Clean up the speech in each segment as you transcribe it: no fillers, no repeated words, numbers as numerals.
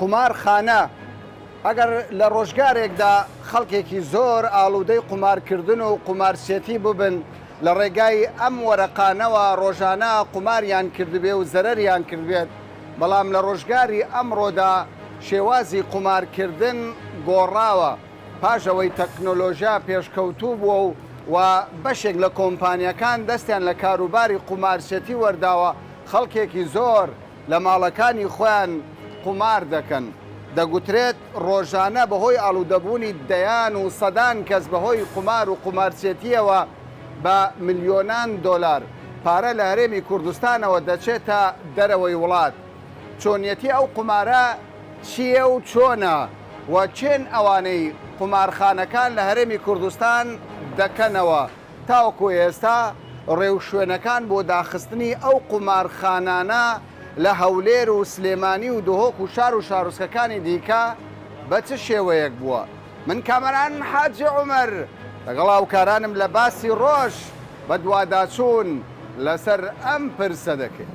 قمارخانە ئەگەر لە ڕۆژگارێکدا خەڵکێکی زۆر ئاڵوودەی قمارکردن و قمارچێتی ببن لە ڕێگای ئەم وەرەقانەوە ڕۆژانە قماریان کردبێ و زەرەریان کردبێت بەڵام لە ڕۆژگاری ئەمڕۆدا شێوازی قمارکردن گۆڕاوە پاشەوەی تەکنۆلۆژیا پێشکەوتوو بووە و بەشێک لە کۆمپانیەکان دەستیان لە کاروباری قمارچێتی وەرداوە خەڵکێکی زۆر لە ماڵەکانی خۆیان قمار دەکەن دەگوترێت ڕۆژانە بەهۆی ئاڵوودەبوونی دەیان و سەدان کەس بەهۆی قمار و قمارچێتیەوە بە ملیۆنان دۆلار پارە لە هەرێمی کوردستانەوە دەچێتە دەرەوەی وڵات چۆنیەتی ئەو قمارە چییە و چۆنە و چێن ئەوانەی قمارخانەکان لە هەرێمی کوردستان دەکەنەوە تاوەکو ئێستا ڕێو شوێنەکان بۆ داخستنی ئەو قمارخانانە لە هەولێر و سلێمانی و دهۆک و شار و شارۆچکەکانی دیکە بە چ شێوەیەک بووە من کامەران حاجی عومەر لەگەڵ هاوکارانم لە باسی ڕۆژ بە دوواداچوون لەسەر ئەم پرسە دەکەین.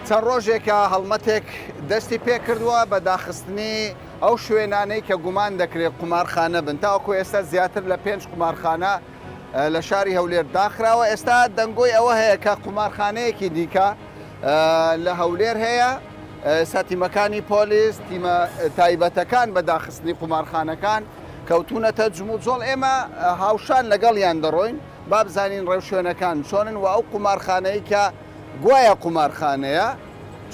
چەند ڕۆژێکە هەڵمەتێک دەستی پێ کردووە بە داخستنی ئەو شوێنانەی کە گومان دەکرێت قمارخانە بن تاوەکو ئێستا زیاتر لە 5 قمارخانە لە شاری هەولێر داخراوە ئێستا دەنگۆی ئەوە هەیە کە قمارخانەیەکی دیکە لە هەولێر هەیە ساتیمەکانی پۆلیس تیمە تایبەتەکان بە داخستنی قمارخانەکان کەوتونەتە جمو جۆڵ ئێمە هاوشان لەگەڵیان دەڕۆین با بزانین ڕێو شوێنەکان چۆنن و ئەو قمارخانەی کە گوایە قمارخانەیە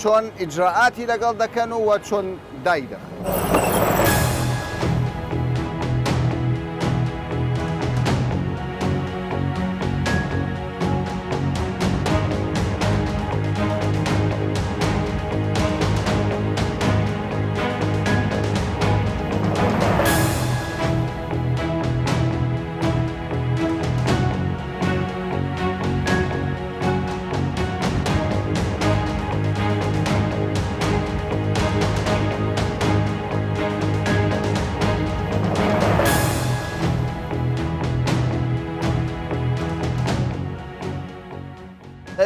چۆن ئیجراعاتی لەگەڵ دەکەن و چۆن دای دەخن.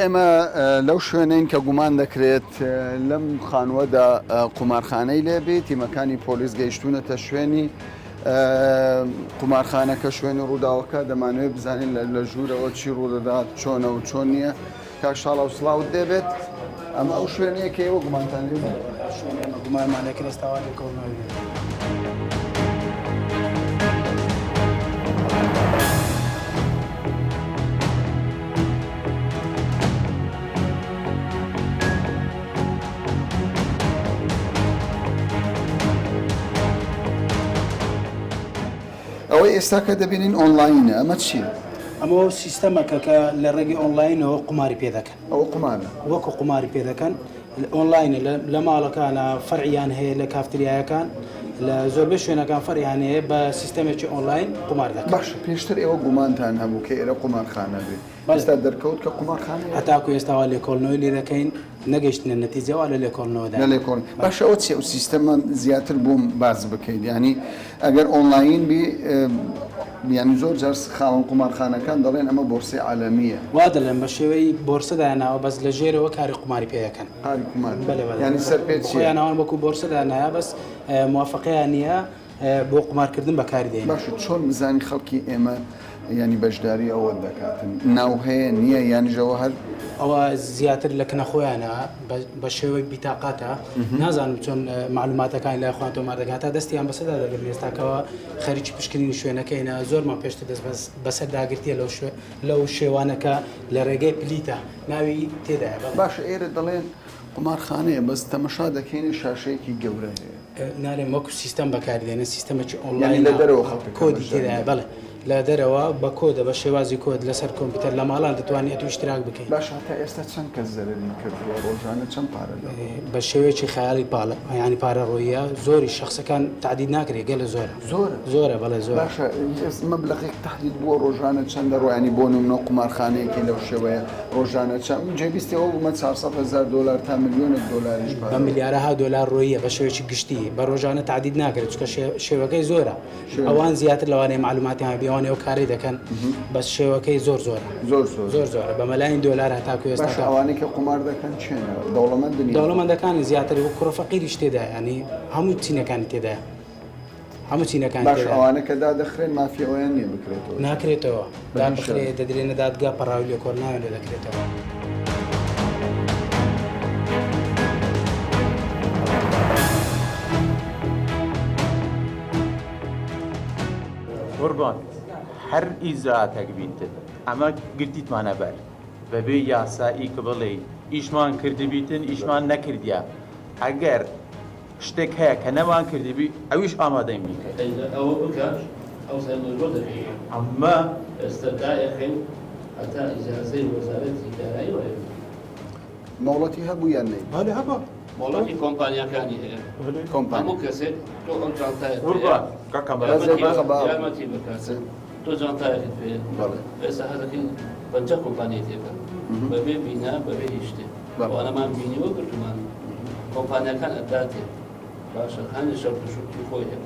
ئێمە لەو شوێنین کە گومان دەکرێت لەم خانوەدا قمارخانەی لێبێت تیمەکانی پۆلیس گەیشتونەتە شوێنی قمارخانەکە شوێنی ڕووداوەکە دەمانوێت بزانین لە ژوورەوە چی ڕوودەدات چۆنە و چۆن نییە کاکشاڵە و سڵاوت دەبێت ئەمە ئەو شوێنەیەکە ئێوە گومانتان لێ گومانمانێک ئێستاوا لێ کۆڵناوی ئەوەی ئێستا کە دەبینین ئۆنلاینە ئەمە چییە؟ ئەمە سیستەمەکە کە لە ڕێگەی ئۆنلاینەوە قماری پێ دەکەن ئەوە قمارە وەکو قماری پێ دەکەن ئۆنلاینە لە ماڵەکانە فەرعیان هەیە لە کافتریایەکان لە زۆربەی شوێنەکان فەرعیان هەیە بە سیستەمێکی ئۆنلاین قمار دەکەن. باش پێشتر ئێوە گومانتان هەبوو کە ئێرە قمارخانە بێت ئێستا دەرکەوت کە قمارخانە هەتاکو ئێستاوا لێکۆڵنەوەی لێ دەکەین نەگەیشتنە نەتیجەوە لە لێکۆڵنەوەدا لێکۆڵ باش ئەوە چێ و سیستەمان زیاتر بووم باز بکەیت ینی ئەگەر ئۆنلاین بی یعنی زۆر جار خاوەن قمارخانەکان دەڵێن ئەمە بۆرسی عالەمیە وا دەڵێن بە شێوەی بۆرسەداناوە بەس لە ژێرەوە کاری قماری پێ دەکەن کاری قمار ینی سەر پێ خۆیانەوەن وەکو بۆرسەدانایە بەس موافقەیان نییە بۆ قمارکردن بەکاری دێن. باش چۆن بزانی خەڵکی ئێمە ینی بەشداری ئەوە دەکاتن ناو هەیە نییە یانیژەوە هەر ئەوە زیاتر لە کنە خۆیانە بە شێوەی بیتاقاتە نازانم چۆن معلوماتەکانی لای خۆیان تۆمار دەکات تا دەستیان بەسەردا دەگرن ئێستاکەوە خەریکی پشکنینی شوێنەکەینە زۆرمان پێشتر دەست بەسەر داگرتیە لەو شێوانەکە لە ڕێگەی پلیتە ناوی تێدایە. باش ئێرە دەڵێن قمارخانەیە بەس تەمەشا دەکەینە شاشەیەکی گەورە هەیە نارێن وەکو سیستەم بەکاردێنە سیستەمێکی ئۆنلاین لە دەرەوە کۆدی تێدایە بەڵێ لە دەرەوە بە کۆدە بە شێوازی کۆد لەسەر کۆمپیوتەر لە ماڵان دەتوانێت تویشتراک بکەیت. باش هەتا ئێستا چەند کەس زەرری کردووە ڕۆژانە چەند پارە بە شێوەیەکی خەیاڵی پاڵە ینی پارە ڕۆیە زۆری شخصەکان تعدید ناکرێت گەلە زۆرە بەڵێ زۆر باشە مەبلەغێک تهدید بووە ڕۆژانە چەندە ڕۆیانی بۆ نمونە قومارخانەیەکی لەو شێوەیە ڕۆژانە چەند جێبیستەوە بوومە 400,000 دلار تا ملیۆنە دلاری بە ملیارەها دلار ڕۆیە بە شێوەیەکی گشتی بە ڕۆژانە تعدید ناکرێت چکە شێوەکەی زۆرە ئەوان زیاتر لەوانەیە معلوماتیان بیوانێ و کاری دەکەن بەس شێوەکەی زۆرە بە مەلاین دلار هەتاکو ئێستا ئەوانەی کە قومار دەکەن چێنە دەوڵەمەندەکانی زیاتر و کوڕەفەقیریش تێدا ینی هەموو چینەکانی تێدایە هەموو چینەکان ئەوانە کە دادەخرێن مافیەوەیان نیە بکرێتەوە ناکرێتەوە دابخرێت دەدرێنە دادگا پەڕاوی لێ کۆڕناوێت لێ دەکرێتەوە. قوربان هەر ئیزاعاتێک بیتن ئەمە گرتیتمانە بەر بەبێ یاسایی کە بڵێ ئیشمان کردبیتن ئیشمان نەکردیا ئەگەر شتێک هەیە کە نەوان کردبی ئەویش ئامادەی میکە ئەوە بکات ئەو سەرۆ دەبێت ئەمە ئێستاداەخین هەتا ئیجازەی وەزارەتی دارایی وایە مۆڵەتی هەبوو یان نەی هەڵێ هەبە مۆڵەتی کۆمپانیەکانی هەیە هەموو کەسێک تۆ ئەم جانتایە قوربان کاکەمەرە یارمەتی بکات تۆ جانتایەکت پێ ئێستا هەدەکەین پەنجە کۆمپانیای تێکە بەبێ بینا بەبێ هیچ شتێک ئەوانەمان بینیوە گرتومان کۆمپانیەکان ئەداتێ باشە هەندێک شەرت و شوتی خۆی هەیە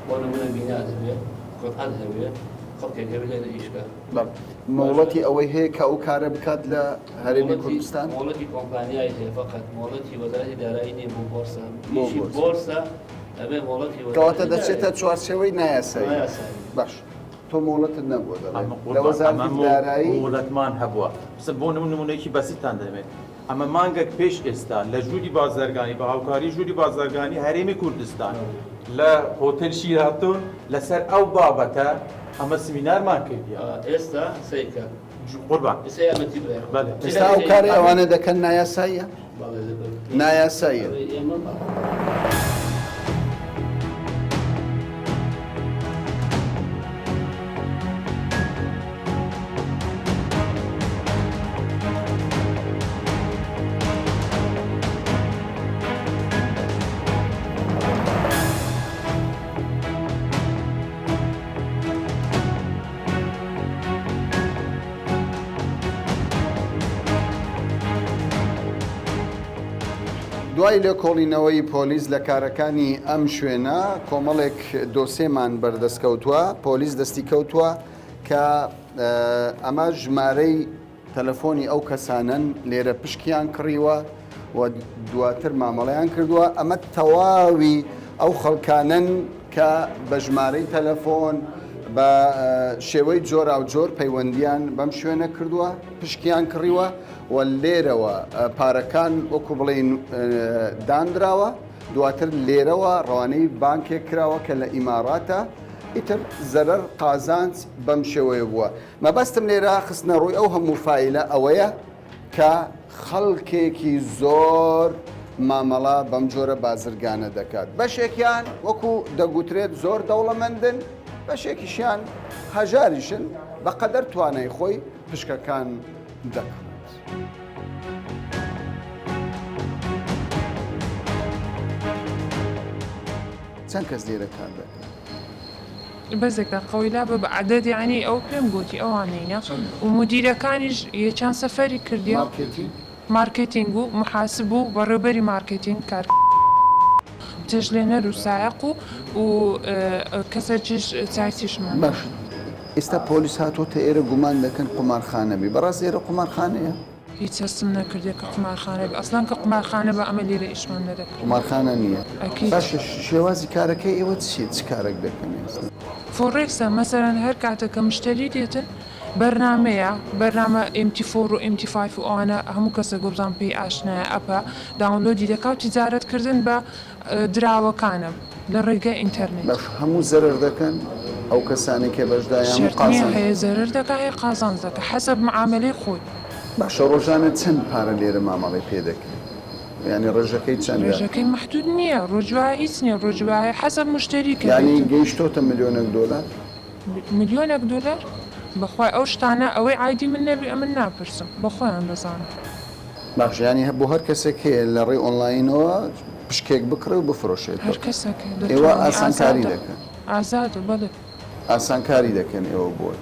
بۆ نمونە بینا دەبێت کۆتان هەبێت خەڵکێک هەبێت لێرە ئیشکە مۆڵەتی ئەوەی هەیە کە ئەو کارە بکات لە هەرێمی کوردستان مۆڵەتی کۆمپانیای هەیە فقط مۆڵەتی وەزارەتی دارایی نیە بۆ بۆرسە میشی بۆرسە ئەبێ مۆڵەتی کەواتە دەچێتە چوارچێوەی نایاسایی باش تۆ مۆڵەتت نەبووە لە وەزارەتی دارایی مۆڵەتمان هەبووە بۆ نمونەیەکی بەسیتان دەمێت ئەمە مانگەک پێش ئێستا لە ژووری بازرگانی بە هاوکاری ژووری بازرگانی هەرێمی کوردستان لە هۆتێل شیراتۆ لەسەر ئەو بابەتە ئەمە سمینارمان کردیە ئێستا سیکە قوربان ئێستا ئەو کاری ئەوانە دەکەن نایاساییە نایاساییە دوای لێکۆڵینەوەی پۆلیس لە کارەکانی ئەم شوێنە کۆمەڵێک دۆسێمان بەردەستکەوتووە پۆلیس دەستی کەوتووە کە ئەمە ژمارەی تەلەفۆنی ئەو کەسانن لێرە پشکیان کڕیوە و دواتر مامەڵەیان کردووە ئەمە تەواوی ئەو خەڵکانن کە بە ژمارەی تەلەفۆن بە شێوەی جۆرا و جۆر پەیوەندیان بەم شوێنە کردووە پشکیان کڕیوە و لێرەوە پارەکان وەکو بڵێن دانراوە دواتر لێرەوە ڕوانەی بانکێک کراوە کە لە ئیماراتە ئیتر زەرەر قازانج بەم شێوەیە بووە مەبەستم لێرە خستنە ڕووی ئەو هەموو فایلە ئەوەیە کە خەڵکێکی زۆر مامەڵە بەم جۆرە بازرگانە دەکات بەشێکیان وەکو دەگوترێت زۆر دەوڵەمەندن بەشێکیشیان هەژاریشن بەقەدەر توانای خۆی پشکەکان دەکات. چەند کەس لێرە کار دەکات؟ بەزێک دەقەویلا بە عەدەد یعنی ئەو پێم گوتی ئەوانینە و مدیرەکانیش یەکان سەفەری کردیە مارکتینگ و محاسب و بەڕێوەبەری مارکتینگ کار تێژلێنەر و سایق و کەسەرچش چایسیشمان باش ئێستا پۆلیس هاتۆتە ئێرە گومان دەکەن قومارخانەبی بەڕاست ئێرە قومارخانەیە؟ هیچ هەستم نەکردێت کە قومارخانە بێ ئەسڵان کە قومارخانە بە ئەمە لێرە ئیشمان نەدەکرد قومارخانە نییە باش شێوازی کارەکەی ئێوە چ کارێک دەکەن ئێستا؟ فۆڕێکسە مەسەرەن هەر کاتێککە مشتری دێتن بەرنمەیە بەرنامە MT4 و MT5 و ئەوانە هەموو کەسە گۆبزان پێی ئاشنایە ئەپە داونلۆدی دەکات تیجارەتکردن بە دراوەکانە لە ڕێگای ئینتەرنێت باش هەموو زەرەر دەکەن ئەو کەسانی کە بەشدایان قازان هەیە زەرەر دەکات قازان دەکە حەسەب معاملەی خۆی باشە ڕۆژانە چەند پارە لێرە مامەڵی پێ دەکرێت ینی ڕێژەکەی چەند ڕێژەکەی محدود نییە ڕۆژوای هیچ نییە ڕۆژوای حەسەب مشتری ینی گەیشتۆتە ملیۆنێک دۆلار مليونێک دلار بەخوای ئەو شتانە ئەوەی عیدی من نەبی ئەمن ناپرسم بە خۆیان دەزانم. باش ینی بۆ هەر کەسێک هەیە لە ڕێی ئۆنلاینەوە پشکێک بکڕێ و بفرۆشێت هەر کەسێک ئێوە ئاسانکاری دەکەن ئازادە بەڵێ ئاسانکاری دەکەن ئێوە بۆی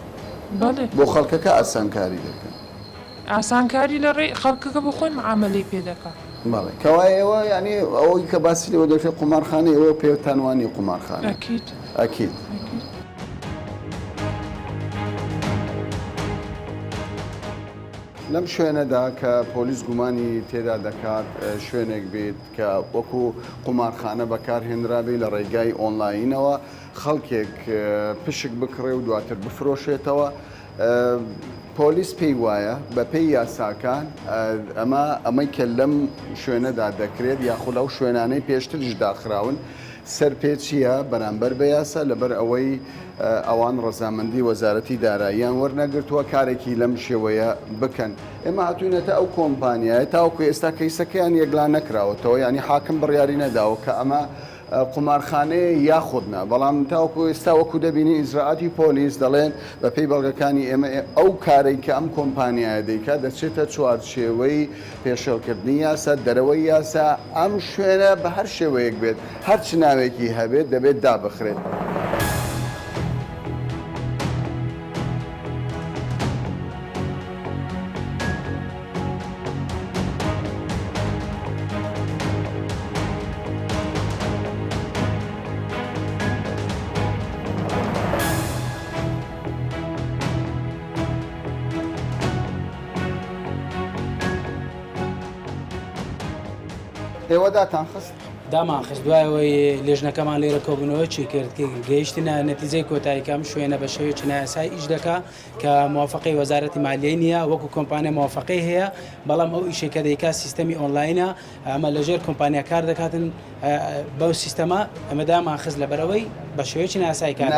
بەڵێ بۆ خەڵکەکە ئاسانکاری دەکەن ئاسانکاری لە ڕێی خەڵکەکە بە خۆی معاملەی پێ دەکات. بەڵێ کەوای ئێوە ینی ئەوەی کە باسی لەوە دەوێت قومارخانە ئێوە پێوتانوانی قومارخانە ئەکید ئەکید. لەم شوێنەدا کە پۆلیس گومانی تێدا دەکات شوێنێک بێت کە وەکو قومارخانە بەکارهێنرابێ لە ڕێگای ئۆنلاینەوە خەڵکێک پشک بکڕێ و دواتر بفرۆشێتەوە. پۆلیس پێی وایە بە پێی یاساکان ئەمەی کە لەم شوێنەدا دەکرێت یاخود ئەو شوێنانەی پێشترش داخراون سەرپێچیە بەرامبەر بە یاسا لەبەر ئەوەی ئەوان ڕەزامەندی وەزارەتی داراییان وەرنەگرتووە کارێکی لەم شێوەیە بکەن. ئێمە هاتوونەتە ئەو کۆمپانیایە تاوەکو ئێستا کەیسەکەیان یەکلا نەکراوەتەوە ینی حاکم بڕیاری نەداوە کە ئەمە قومارخانەیە یاخودنا بەڵام تاوەکو ئێستا وەکو دەبینی ئیجرعاتی پۆلیس دەڵێن بە پێی بەڵگەکانی ئێمە ئەو کارێک کە ئەم کۆمپانیایە دەیکات دەچێتە چوارچێوەی پێشێڵکردنی یاسا دەرەوەی یاسا ئەم شوێنە بە هەر شێوەیەک بێت هەر چ ناوێکی هەبێت دەبێت دابخرێت. ئێوە داتان خست دامان خست دوایەوەی لێژنەکەمان لێرە کۆبوونەوە چی کرد گەیشتنە نەتیجەی کۆتاییەکەم شوێنە بە شێوەیەکی نایاسایی ئیش دەکا کە موافقەی وەزارەتی مالیەی نییە وەکو کۆمپانیا موافقەی هەیە بەڵام ئەو ئیشێکە دەیکا سیستەمی ئۆنلاینە ئەمە لەژێر کۆمپانیا کار دەکاتن بەو سیستەما ئەمە دامان خست لەبەرەوەی بە شێوەیەکی نایاسایی کار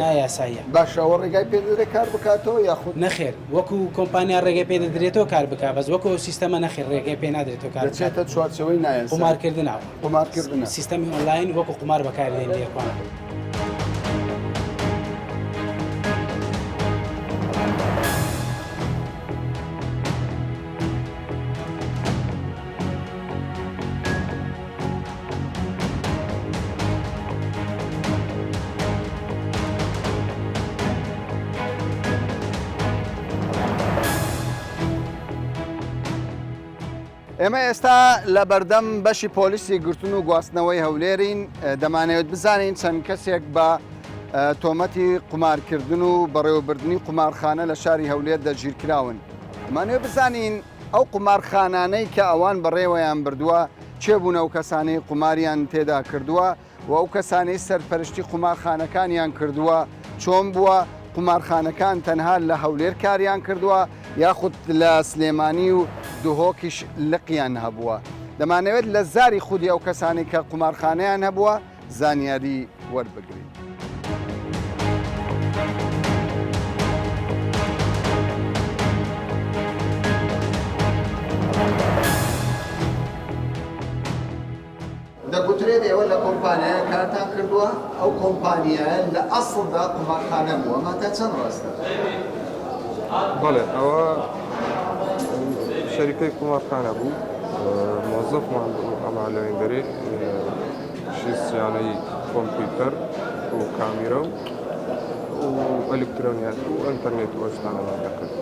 نایاساییە. باشەوە ڕێگای پێدەدرێت کار بکاتەوە یاخود نەخێر وەکو کۆمپانیا ڕێگەی پێ دەدرێتەوە کار بک بەس وەکو سیستەمە نەخێر ڕێگەی پێ نادرێتەوە کار دەچێتە چوارچەوەی نایاسایی قومارکردنەوە سیستەمی ئۆنلاین وەکو قومار بەکاردێن لێکوان. ئێمە ئێستا لە بەردەم بەشی پۆلیسی گرتن و گواستنەوەی هەولێرین دەمانەوێت بزانین چەند کەسێک بە تۆمەتی قومارکردن و بەڕێوەبردننی قومارخانە لە شاری هەولێر دەگیرکراون. دەمانەوێت بزانین ئەو قومارخانانەی کە ئەوان بەڕێوەیان بردووە چێبوون ئەو کەسانەی قوماریان تێدا کردووە و ئەو کەسانەی سەرپەرشتی قومارخانەکانیان کردووە چۆن بووە قومارخانەکان تەنها لە هەولێر کاریان کردووە یاخود لە سلێمانی و دوهۆکیش لقیان هەبووە. دەمانەوێت لە زاری خودی ئەو کەسانی کە قومارخانەیان هەبووە زانیاری وەربگرین. دەگوترێت ئێوە لە کۆمپانیایە کارتان کردووە ئەو کۆمپانیایە لە ئەسڵدا قومارخانە بووە ئەمە تا چەند ڕاستە؟ بەڵێ ئەوە شەریکەی قومارخانە بوو مۆزەفمان بوو ئەما لەوێندەرێ شیسیانەی کۆمپیوتەر و کامیرە و ئەلکترۆنیات و ئەنتەرنێت و ئەشتانەمان دەکرد.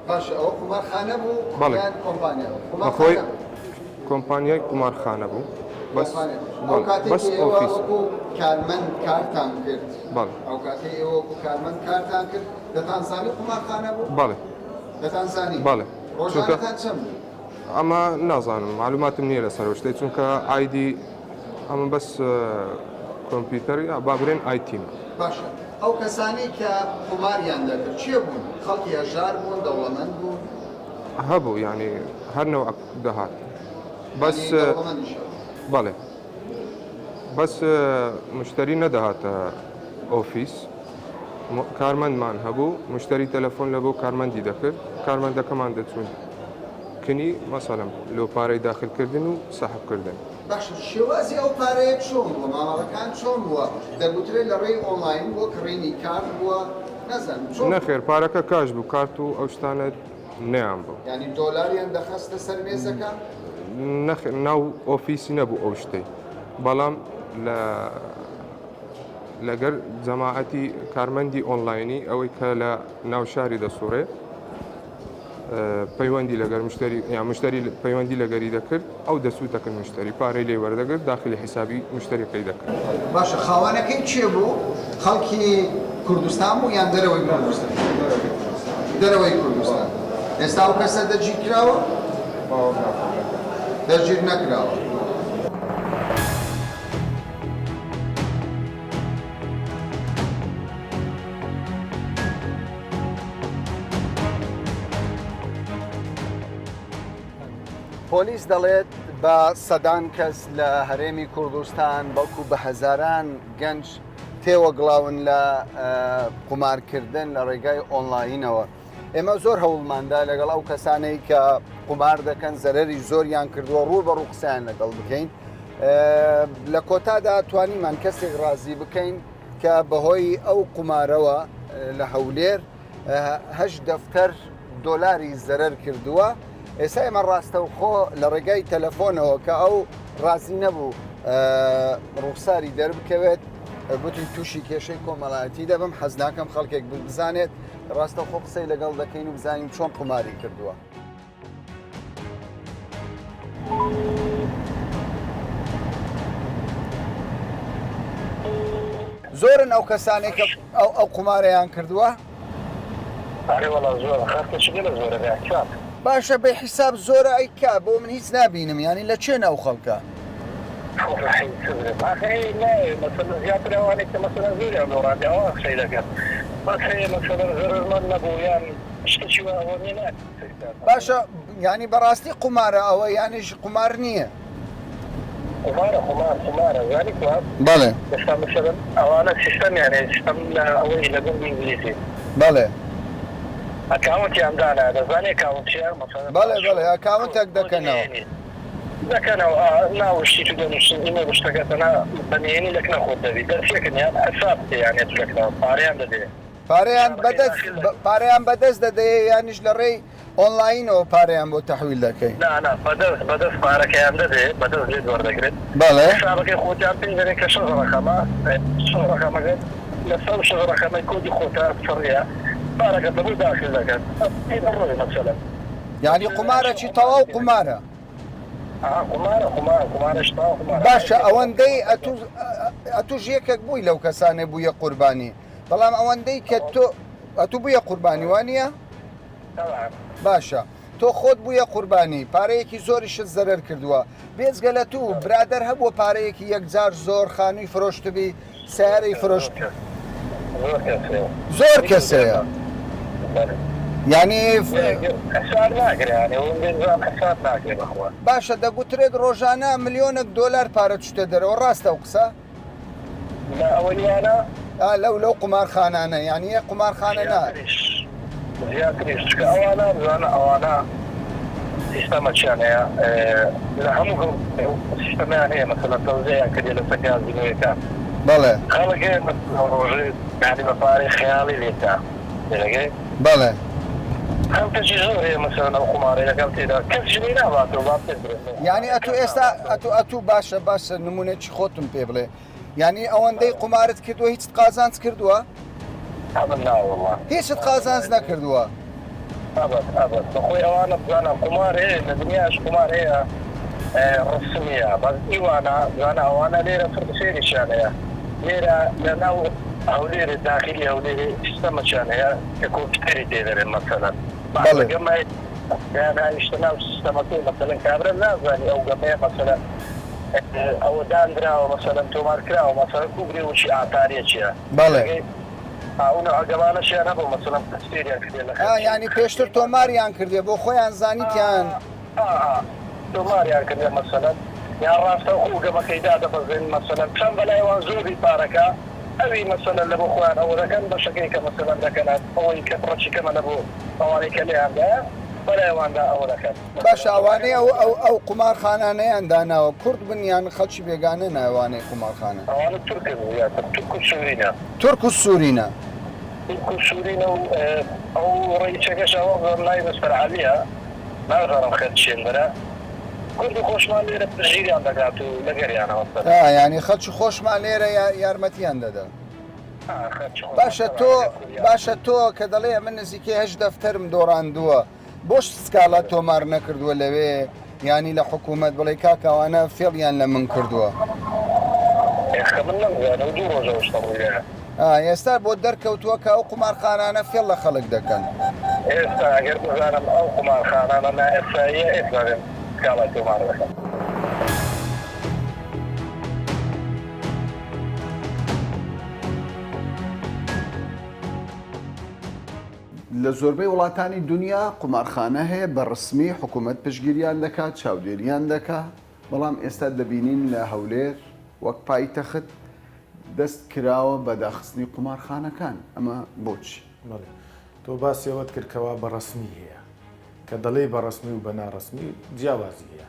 باش ئەوە قومارخانە بوو یان کۆمپانیا؟ بەخۆی کۆمپانیای قومارخانە بوو بەس ئۆفیس کارمەند کارتان کرد. بەڵێ ئەو کاتێ ئێوە وەکو کارمەند کارتان کرد دەتانزانی قومارخانە بوو؟ بەڵێ دەتانزانی؟ بەڵێ ڕۆژانەتان چەند بوو؟ ئەمە نازانم معلوماتم نییە لەسەر شتێک چونکە ئایدی ئەمە بەس کۆمپیوتەر یا بابرێن ئایتیم. باشە ئەو کەسانی کە قوماریان دەکرد چیە بوون؟ خەڵکی هەژار بوون دەوڵەمەند بوون؟ هەبوو یعنی هەرنەوە دەهات بەس بەڵێ بەس مشتری نەدەهاتە ئۆفیس کارمەندمان هەبوو مشتری تەلەفۆن لە بۆ کارمەندی دەکرد کارمەندەکەمان دەچوون کنی مەسەڵەن لۆپارەی داخلکردن و سەحبکردن. باش شێوازی ئەو پارەیە چۆن بووە مامەڵەکان چۆن بووە دەگوترێت لە ڕێی ئۆنلاین بووە کڕینی کارت بووە نەزانم چۆن نەخێر پارەکە کاش بوو کارت و ئەو شتانە نەیان بوو ینی دۆلاریان دەخستە سەر مێزەکە نەخێر ناو ئۆفیسی نەبوو ئەو شتەی بەڵام لەگەر جەماعەتی کارمەندی ئۆنلاینی ئەوەی کە لە ناو شاری دەسوڕێ پەیوەندی لەگەر مشتری پەیوەندی لەگەری دەکرد ئەو دەسووتەکەن مشتری پارەی لێ وەردەگرت داخلی حیسابی مشتریەکەی دەکرد باشە خاوەنەکەی چێ بوو خەڵکی کوردستان بوو یان دەرەوەی کوردستان دەرەوەی کوردستان ئێستا ئەو کەسە دەرگیر کراوە دەرگیر نەکراوە پۆلیس دەڵێت بە سەدان کەس لە هەرێمی کوردستان بەڵکو بە هەزاران گەنج تێوەگڵاون لە قومارکردن لە ڕێگای ئۆنلاینەوە. ئێمە زۆر هەوڵماندا لەگەڵ ئەو کەسانەی کە قومار دەکەن زەرەری زۆریان کردووە ڕوو بە ڕوو قسەیان لەگەڵ بکەین. لە کۆتادا توانیمان کەسێک ڕازی بکەین کە بەهۆی ئەو قومارەوە لە هەولێر 8 دەفتەر دۆلاری زەرەر کردووە. ئێستا ئێمە ڕاستەوخۆ لە ڕێگای تەلەفۆنەوە کە ئەو ڕازی نەبوو ڕوخساری دەربکەوێت گوتی تووشی کێشەی کۆمەڵایەتی دەبم حەز ناکەم خەڵکێک بزانێت ڕاستەوخۆ قسەی لەگەڵ دەکەین و بزانین چۆن قوماری کردووە. زۆرن ئەو کەسانێک ئەو قومارەیان کردووە؟ باشە بە حیساب زۆرە ئەیکا بۆ من هیچ نبینم ینی لە چێن ئەو خەڵکە باشە ینی بەڕاستی قومارە ئەوە یانیش قومار نییە بەڵێ ئەوانە سیستەم یانێ سیستەم ئەوەی لە گوندی ئینگلیزی بەڵێ ئەکاونتیان دانا دەزانێ ئەکاونتیان بەڵێ بەڵێ ئەکاونتێک دەکەنەوە دەکەنەوە ناوشتی تو دەنووسینە شتەکەتەنا بەنێنی لەک نەخۆت دەبی دەستێکنیان ئەساب یانێت لەکنەوە پارەیان دەدێ پارەیان بەدەست دەدەیە یانیش لە ڕێی ئۆنلاینەوە پارەیان بۆ تەحویل دەکەین بەدەست پارەکەیان دەدێ بەدەست لێت وەردەگرێت بەڵێ حسابەکەی خۆتیان پێ دەرێت کە 6 ڕەقەمە ڕەقەمەکەت لەسەر 6 ڕەقەمەی کۆدی خۆتە فڕیە پارەکە بەبوو داخل دەکەن ڕۆی مەسەلە یعنی قومارەی تەواو قومارە باشە ئەوەندەی ئەتوش یەکێک بووی لەو کەسانێ بوویە قوربانی بەڵام ئەوەندەی کە ئەتوو بوویە قوربانی وانە باشە تۆ خۆت بوویە قوربانی پارەیەکی زۆریشت زەرەر کردووە بێجگە لە تو برادەر هەبووە پارەیەکی یەکجار زۆر خانووی فرۆشتبی سیارەی فرۆشت زۆر کەسەیە ینی باشە دەگوترێت ڕۆژانە ملیۆنێک دۆلار پارە چتە دەرەوە ڕاستە و قسە لەو قومارخانانە یعنی یە قومارخانە ئەوانە سیستەمەچیان هەیە لە هەموو سیستەمیان هەیە مەسەلەن تەوزەیان کردێ لە سەکان زینەوەیەکە بەڵێ خەڵک ڕۆژێ ینی بە پارەی خەیاڵی لێتا دەگەی بەڵێ هەم کەچی زۆر هەیە مەسەلەن ئەو قومارەی لەگەڵ تێدا کەسشی ناباتەوە با پێ یعنی ئەتو ئێستا ئەتوو باشە نمونێکی خۆتم پێ بڵێ یعنی ئەوەندەی قومارت کردووە هیچ قازانج کردووە؟ هیچت قازانج نەکردووە بەخۆی ئەوانە بزانم قومار هەیە لە دنیاش قومار هەیە ڕسمیە بەس ئیوانە زانە ئەوانە لێرە فردسێریشان هەیە لێرە لە ناو هەولێرە داخلی هەولێری سیستەمەچیان هەیە کە کۆمپیوتەری تێدەرێن مەسەلەن گەمای هایشتە ناو سیستەمەکەی مەسەلەن کابرا نازانی ئەو گەمەیە مەسەلەن ئەوە دانراوە مەسەلەن تۆمار کراوە مەسەلەن کوبرێ وچی ئاتاریە چییە بەڵێ ئەوە ئەگەڵانەشیان هەبوو مەسەلەن پستێریان کردێ ینی پێشتر تۆماریان کردێ بۆ خۆیان زانیتیان تۆماریان کردێ مەسەلەن یان ڕاستە خو گەمەکەیدا دەبەزێن مەسەلەن چەند بەلایوان زۆری پارەکە ئەوی مەسەلەن لە بۆ خۆیان ئەوە دەکەن بەشەکەی کە مەسەلەن دەکەنات ئەوەی کە پڕەچیکەمە لە بۆ ئەوانەی کە لێیاندا بەلایواندا ئەوە دەکەن باش ئەوانەیە ئەو قومارخانانەیان داناوە کورد بنیان خەڵکی بێگانە ناوانەی قومارخانە ئەوانە تورکن تورک و سوورینە تورک و سوورینە تورک و سوورینە و ئەو ڕێیچەکەش ئەوە لای بەسەرعالیە نازانم خێت چێندرە کورد و خۆشمان لێرە پژیریان دەگات و لەگەریانەوە ینی خەڵکی خۆشمان لێرە یارمەتیان دەدا باشە تۆ کە دەڵێ من نزیکەی 8 دەفتەرم دۆڕاندووە بۆش سکاڵە تۆمار نەکردووە لەوێ ینی لە حکوومەت بڵێ کاکەوانە فێڵیان لە من کردووە من نەمزانە دوو ڕۆژە وشتەڕوویە ئێستا بۆ دەرکەوتووە کە ئەو قومارخانانە فێڵ لە خەڵک دەکەن ئێستا ئەگەر بزانم ئەو قومارخانانە ئێستاییە ئێستاێن سکاڵە تۆمار دەکەن لە زۆربەی وڵاتانی دنیا قومارخانە هەیە بە ڕسمی حکوومەت پشگیریان دەکات چاودێریان دەکات بەڵام ئێستا دەبینین لە هەولێر وەک پایتەخت دەست کراوە بە داخستنی قومارخانەکان ئەمە بۆچی تۆ باسیەوەت کردکەوە بە ڕسمی هەیە کە دەڵێ بە ڕسمی و بە ناڕسمی جیاوازی هەیە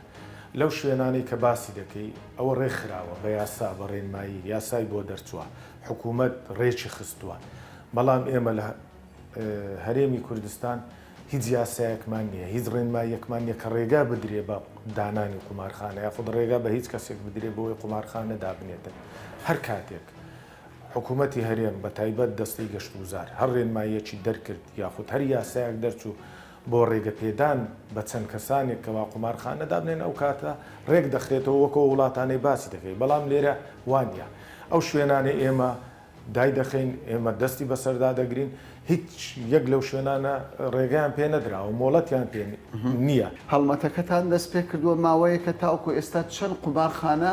لەو شوێنانەی کە باسی دەکەی ئەوە ڕێکخراوە بە یاسا بە ڕێنمایی یاسای بۆ دەرچووە حکوومەت ڕێکی خستووە بەڵام ئێمە لە هەرێمی کوردستان هیچ یاسایەکمان نییە هیچ ڕێنماییەکمان نیە کە ڕێگا بدرێ بە دانانی قومارخانە یاخود ڕێگا بە هیچ کەسێک بدرێ بۆی قومارخانە دابنێتن هەر کاتێک حکوومەتی هەرێم بە تایبەت دەستی گەشت وزار هەر ڕێنماییەکی دەرکرد یاخود هەر یاسایەک دەرچوو بۆ ڕێگەپێدان بە چەند کەسانێک کەوا قومارخانە دابنێن ئەو کاتە ڕێک دەخرێتەوە وەکۆ وڵاتانەی باسی دەکەی بەڵام لێرە وانە ئەو شوێنانەی ئێمە دای دەخین ئێمە دەستی بەسەردا دەگرین هیچ یەک لەو شوێنانە ڕێگەیان پێ نەدراوە مۆڵەتیان پێ نییە هەڵمەتەکەتان دەست پێ کردووە ماوەیە کە تاوکو ئێستا چەند قومارخانە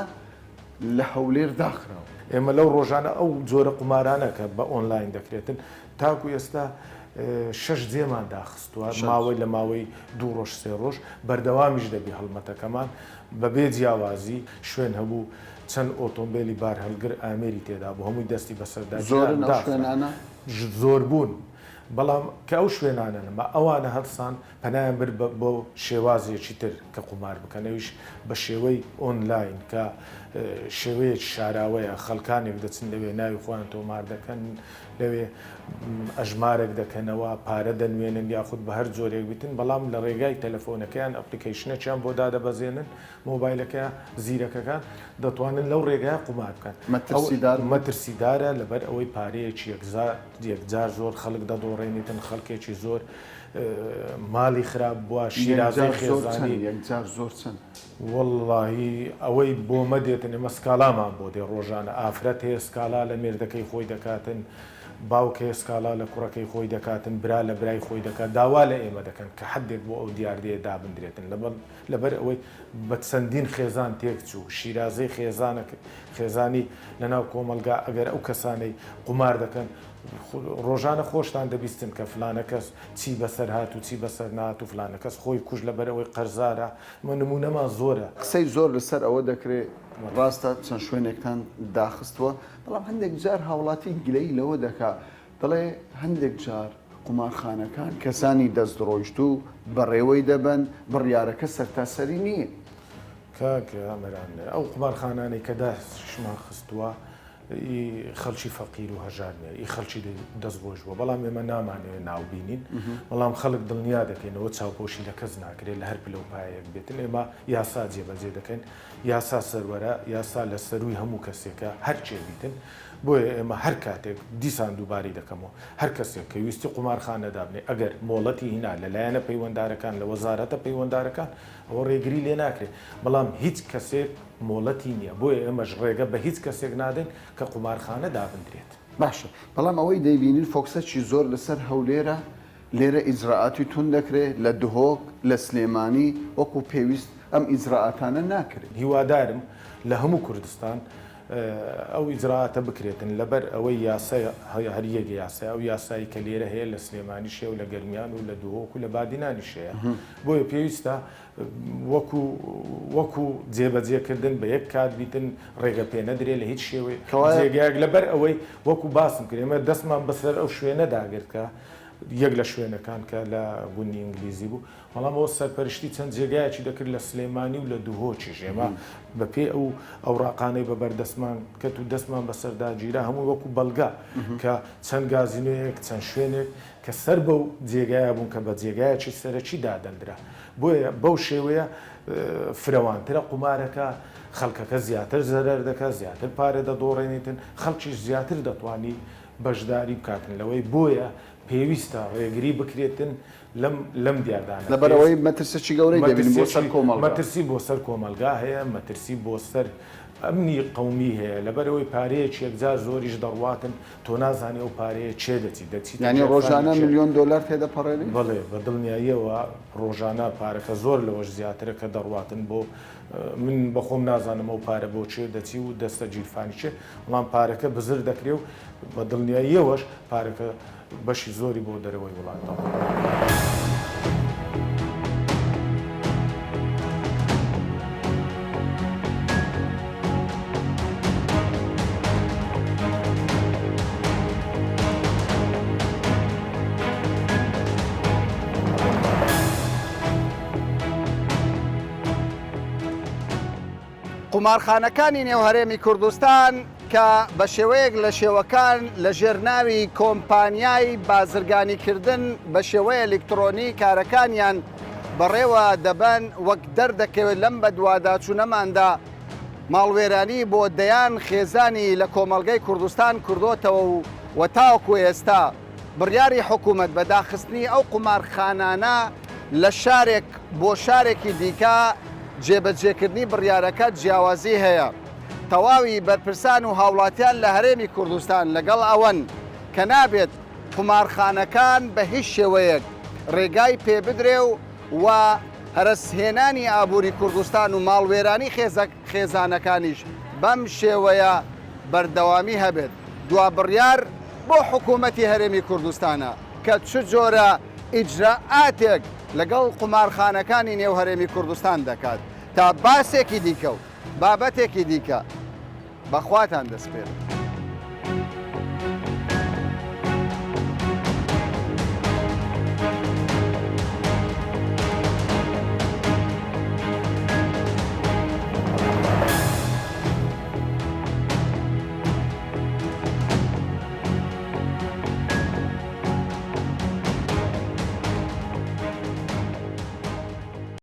لە هەولێر داخراوە ئێمە لەو ڕۆژانە ئەو جۆرە قومارانە کە بە ئۆنلاین دەکرێتن تاکو ئێستا 6 جێمان داخستووە ماوەی لە ماوەی 2 ڕۆژ 3 ڕۆژ بەردەوامیش دەبی هەڵمەتەکەمان بەبێ جیاوازی شوێن هەبوو چەند ئۆتۆمبیلی بار هەلگر ئامێری تێدا بۆ هەمووی دەستی بەسەردا زۆر بوون بەڵام کە ئەو شوێنانە نەما ئەوانە هەڵسان پەنایان بر بۆ شێوازێکی تر کە قومار بکەنەویش بە شێوەی ئۆنلاین کە شێوەیەکی شاراوەیە خەڵکانێک دەچن لەوێ ناوی خۆیان تۆمار دەکەن لەوێ ئەژمارێک دەکەنەوە پارە دەنوێنن یاخود بە هەر جۆرێک بتن بەڵام لە ڕێگای تەلەفۆنەکەیان ئەپلیکیشنەکیان بۆ دادەبەزێنن مۆبایلەکە زیرەکەکان دەتوانن لەو ڕێگای قومار بکەن مەترسیدارە لەبەر ئەوەی پارەیەکی یەکجار زۆر خەڵک دەدۆڕێنیتن خەڵکێکی زۆر ماڵی خراپ بووە شیرازەی خێزانی زۆر چەند واللهی ئەوەی بۆ مەدێتن ئێمە سکالامان بۆ دێ ڕۆژانە ئافرەت هەیە سکالا لە مێردەکەی خۆی دەکاتن باوکێ سکالا لە کوڕەکەی خۆی دەکاتن برا لە برای خۆی دەکات داوا لە ئێمە دەکەن کە حدێک بۆ ئەو دیاردەیە دابدرێتن لەبەر ئەوەی بە چەندین خێزان تێکچوو شیرازەی خێزانی لەناو کۆمەلگا ئەگەر ئەو کەسانەی قومار دەکەن ڕۆژانە خۆشتان دەبیستن کە فلانە کەس چی بەسەر هات و چی بەسەر نات و فلانە کەس خۆی کوژ لەبەر ئەوەی قەرزارە نمونەمان زۆرە قسەی زۆر لەسەر ئەوە دەکرێت ڕاستە چەند شوێنێکتان داخستووە بەڵام هەندێک جار هاوڵاتی گلەی لەوە دەکا دەڵێ هەندێک جار قومارخانەکان کەسانی دەست ڕۆیشت و بەڕێوەی دەبن بڕیارەکە سەرتاسەری نییە کاکە ئەمەران ئەو قومارخانانەی کە داشمان خستووە خەڵکی فەقیر و هەژارنێ ئی خەڵکی دەست ڕۆژوە بەڵام ئێمە نامانەوێت ناوبینین بەڵام خەڵک دڵنیا دەکەینەوە چاوپۆشی لە کەس ناکرێت لە هەر پلەپایەک بێتن ئێمە یاسا جێبەجێ دەکەین یاسا سەروەرە یاسا لە سەروی هەموو کەسێکە هەر چێبیتن بۆیە ئێمە هەر کاتێک دیسان دووباری دەکەمەوە هەر کەسێک کە ویستی قومارخانە دابنێ ئەگەر مۆڵەتی هینا لەلایەنە پەیوەنددارەکان لە وەزارەتە پەیوەنددارەکان ئەوە ڕێگری لێ ناکرێت بەڵام هیچ کەسێک مۆڵەتی نییە بۆیە ئێمەش ڕێگە بە هیچ کەسێک نادەن کە قومارخانە دابدرێت باشە بەڵام ئەوەی دەیبینین فۆکسەکی زۆر لەسەر هەولێرە لێرە ئیجرراعاتی تون دەکرێت لە دهۆک لە سلێمانی وەکو پێویست ئەم ئیجرراعاتانە ناکرێت هیوادارم لە هەموو کوردستان ئەو ئیجرراعاتە بکرێتن لەبەر ئەوەی یاسای هەریەک یاسای ئەو یاسایی کە لێرە هەیە لە سلێمانی شێ و لە گەرمیان و لە دووهۆک و لە بادینانی شەیە بۆیە پێویستە وەکو جێبەجێکردن بە یەک کات بیتن ڕێگە پێ نەدرێت لە هیچ شێوەیە جێگایەک لەبەر ئەوەی وەکو باسم کرد ئێمە دەستمان بەسەر ئەو شوێنە داگرتکە یەک لە شوێنەکان کە لە گوندی ئینگلیزی بوو بەڵام ئەوە سەرپەرشتی چەند جێگایەکی دەکرد لە سلێمانی و لە دووهۆچیش ئێمە بە پێ ئەو ئەوراقانەی بە بەردەستمان کەت و دەستمان بەسەرداگیرا هەموو وەکو بەڵگا کە چەند گازینۆیەک چەند شوێنێک کە سەر بەو جێگایە بوون کە بە جێگایەکی سەرەکی دادەندرا بۆیە بەو شێوەیە فرەوانترە قومارەکە خەڵکەکە زیاتر زەرەر دەکات زیاتر پارە دەدۆڕێنێتن خەڵکیش زیاتر دەتوانی بەشداری بکاتن لەوەی بۆیە پێویستە ڕێگری بکرێتن لەم دیاردانە لەبەرەوەی مەترسێکی گەورەی دەبین بۆ سەر کۆمەڵگا مەترسی بۆ سەر کۆمەلگا هەیە مەترسی بۆ سەر ئەمنی قەومی هەیە لەبەرەوەی پارەیەکی یەکجار زۆریش دەڕواتن تۆ نازانی ئەو پارەیە چێ دەچیت ینی ڕۆژانە $1,000,000 تێدەپەڕێنی بەڵێ بە دڵنیاییەوە ڕۆژانە پارەکە زۆر لەوەش زیاترە کە دەڕواتن بۆ من بەخۆم نازانم ئەو پارە بۆ چێ دەچی و دەستە گیرفانی چێ بەڵام پارەکە بزر دەکرێ و بە دڵنیاییەوەش پارەکە بەشی زۆری بۆ دەرەوەی وڵاتەوە. قومارخانەکانی نێوهەرێمی کوردستان کە بە شێوەیەک لە شێوەکان لە ژێرناوی کۆمپانیای بازرگانیکردن بە شێوەیە ئەلکترۆنی کارەکانیان بەڕێوە دەبەن وەک دەردەکەوێت لەم بە دوواداچوونەماندا ماڵوێرانی بۆ دەیان خێزانی لە کۆمەڵگەی کوردستان کردوتەوە و تاوەکو ئێستا بڕیاری حکوومەت بە داخستنی ئەو قومارخانانە لە شارێک بۆ شارێکی دیکە جێبەجێکردنی بڕیارەکە جیاوازی هەیە. تەواوی بەرپرسان و هاوڵاتیان لە هەرێمی کوردستان لەگەڵ ئەوەن کە نابێت قومارخانەکان بە هیچ شێوەیەک ڕێگای پێ بدرێ و هەرسهێنانی ئابووری کوردستان و ماڵوێرانی خێزانەکانیش بەم شێوەیە بەردەوامی هەبێت. دوا بڕیار بۆ حکوومەتی هەرێمی کوردستانە کە چ جۆرە ئیجرائاتێک لەگەڵ قومارخانەکانی نێو هەرێمی کوردستان دەکات تا باسێکی دیکە و بابەتێکی دیکە بەخواتان دەسپێن.